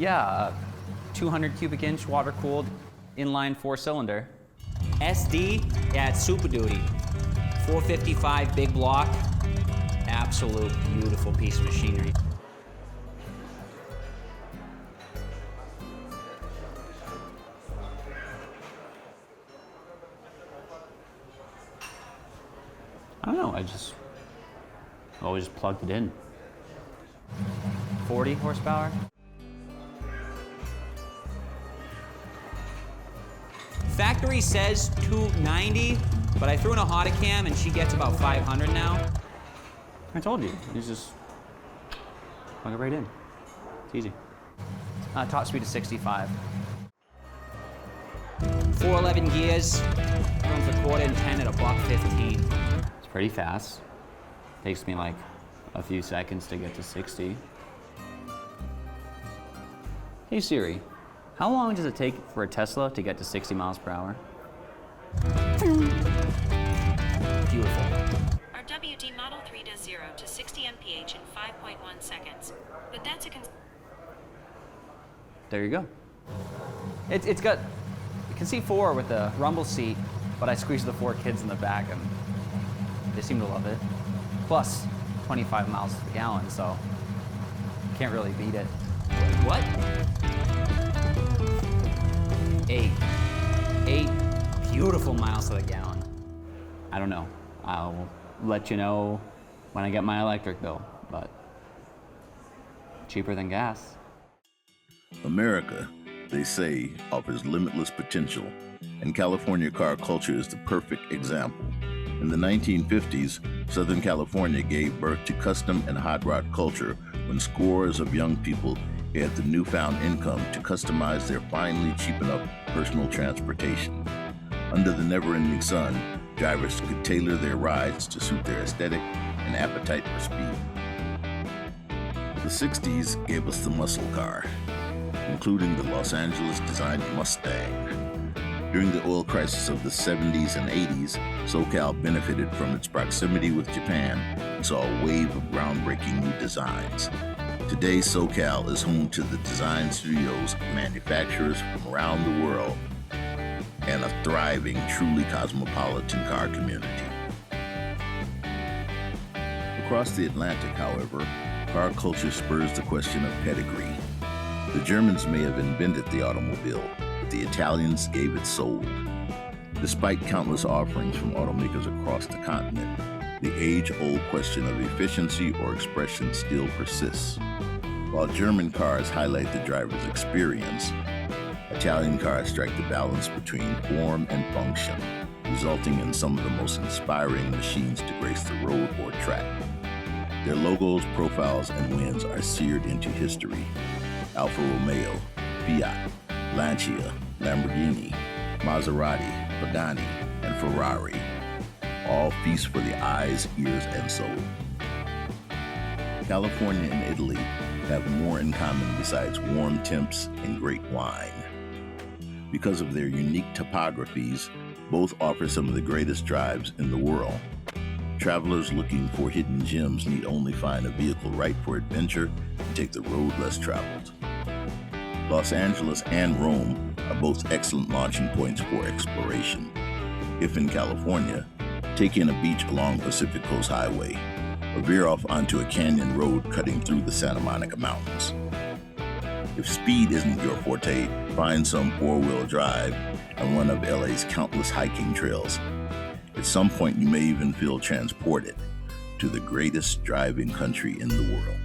Yeah, 200 cubic inch water cooled inline 4-cylinder. SD, yeah, it's Super Duty. 455 big block. Absolute beautiful piece of machinery. I don't know, I always just plugged it in. 40 horsepower. Factory says 290, but I threw in a Hotacam and she gets about 500 now. I told you, you just plug it right in. It's easy. Top speed is 65. 411 gears, runs a quarter and 10 at a $1.15. It's pretty fast. Takes me like a few seconds to get to 60. Hey Siri, how long does it take for a Tesla to get to 60 miles per hour? Beautiful. Our WD Model 3 does 0 to 60 mph in 5.1 seconds. But that's a There you go. It's got, you can see 4 with the rumble seat, but I squeezed the 4 kids in the back and they seem to love it. Plus 25 miles per gallon, so can't really beat it. What? 8 beautiful miles to the gallon. I don't know. I'll let you know when I get my electric bill, but cheaper than gas. America, they say, offers limitless potential, and California car culture is the perfect example. In the 1950s, Southern California gave birth to custom and hot rod culture when scores of young people had the newfound income to customize their finely cheapened up personal transportation. Under the never-ending sun, drivers could tailor their rides to suit their aesthetic and appetite for speed. The 60s gave us the muscle car, including the Los Angeles-designed Mustang. During the oil crisis of the 70s and 80s, SoCal benefited from its proximity with Japan and saw a wave of groundbreaking new designs. Today, SoCal is home to the design studios of manufacturers from around the world and a thriving, truly cosmopolitan car community. Across the Atlantic, however, car culture spurs the question of pedigree. The Germans may have invented the automobile, but the Italians gave it soul. Despite countless offerings from automakers across the continent, the age-old question of efficiency or expression still persists. While German cars highlight the driver's experience, Italian cars strike the balance between form and function, resulting in some of the most inspiring machines to grace the road or track. Their logos, profiles, and wins are seared into history. Alfa Romeo, Fiat, Lancia, Lamborghini, Maserati, Pagani, and Ferrari, all feasts for the eyes, ears, and soul. California and Italy have more in common besides warm temps and great wine. Because of their unique topographies, both offer some of the greatest drives in the world. Travelers looking for hidden gems need only find a vehicle right for adventure and take the road less traveled. Los Angeles and Rome are both excellent launching points for exploration. If in California, take in a beach along Pacific Coast Highway, or veer off onto a canyon road cutting through the Santa Monica Mountains. If speed isn't your forte, find some four-wheel drive on one of LA's countless hiking trails. At some point, you may even feel transported to the greatest driving country in the world.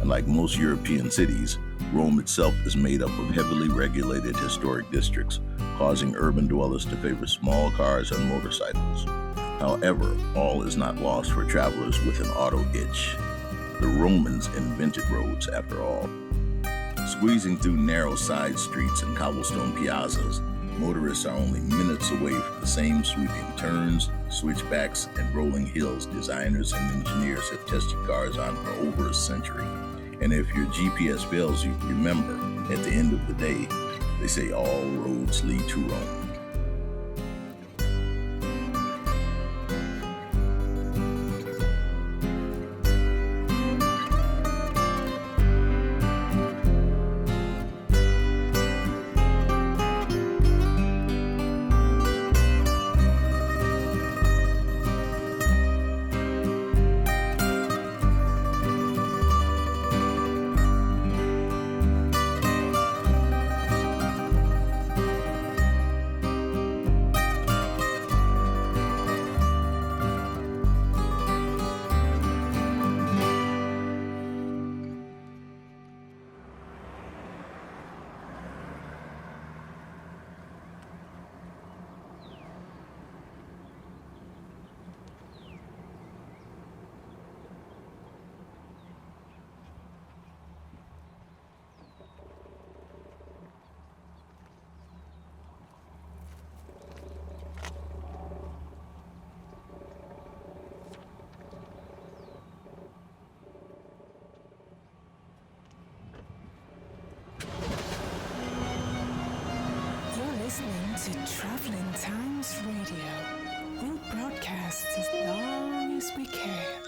And like most European cities, Rome itself is made up of heavily regulated historic districts, causing urban dwellers to favor small cars and motorcycles. However, all is not lost for travelers with an auto itch. The Romans invented roads, after all. Squeezing through narrow side streets and cobblestone piazzas, motorists are only minutes away from the same sweeping turns, switchbacks, and rolling hills designers and engineers have tested cars on for over a century. And if your GPS fails you, remember, at the end of the day, they say all roads lead to Rome. listening to Travellin Times Radio. We'll broadcast as long as we can.